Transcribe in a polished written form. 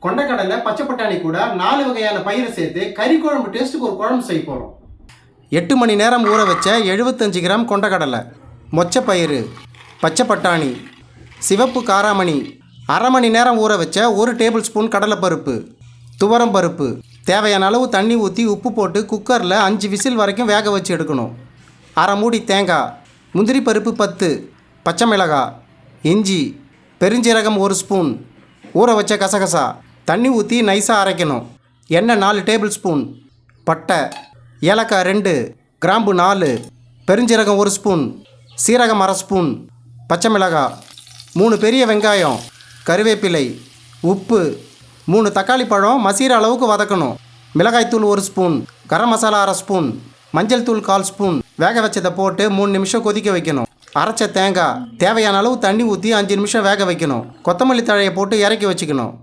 கொண்டக்கடலை, பச்சை பட்டாணி கூட 4 வகையான பயிரை சேர்த்து கறி குழம்பு டேஸ்ட்டுக்கு ஒரு குழம்பு செய்ய போகிறோம். 8 மணி நேரம் ஊற வச்ச 75 கிராம் கொண்டக்கடலை, மொச்சப்பயிறு, பச்சை பட்டாணி, சிவப்பு காராமணி, அரை மணி நேரம் ஊற வச்ச 1 டேபிள் ஸ்பூன் கடலைப்பருப்பு, துவரம் பருப்பு, தேவையான அளவு தண்ணி ஊற்றி உப்பு போட்டு குக்கரில் 5 விசில் வரைக்கும் வேக வச்சு எடுக்கணும். அரை மூடி தேங்காய், முந்திரி பருப்பு 10, பச்சை மிளகாய், இஞ்சி, பெருஞ்சீரகம் 1 ஸ்பூன், ஊற வச்ச கசகசா, தண்ணி ஊற்றி நைஸாக அரைக்கணும். எண்ணெய் 4 டேபிள் ஸ்பூன், பட்டை, ஏலக்காய் 2, கிராம்பு 4, பெருஞ்சீரகம் 1 ஸ்பூன், சீரகம் அரை ஸ்பூன், பச்சை மிளகாய், 3 பெரிய வெங்காயம், கருவேப்பிலை, உப்பு, 3 தக்காளி பழம் மசீர அளவுக்கு வதக்கணும். மிளகாய்த்தூள் 1 ஸ்பூன், கரம் மசாலா அரை ஸ்பூன், மஞ்சள் தூள் 1/4 ஸ்பூன், வேக வச்சதை போட்டு 3 நிமிஷம் கொதிக்க வைக்கணும். அரைச்ச தேங்காய், தேவையான அளவு தண்ணி ஊற்றி 5 நிமிஷம் வேக வைக்கணும். கொத்தமல்லி தழையை போட்டு இறக்கி வச்சுக்கணும்.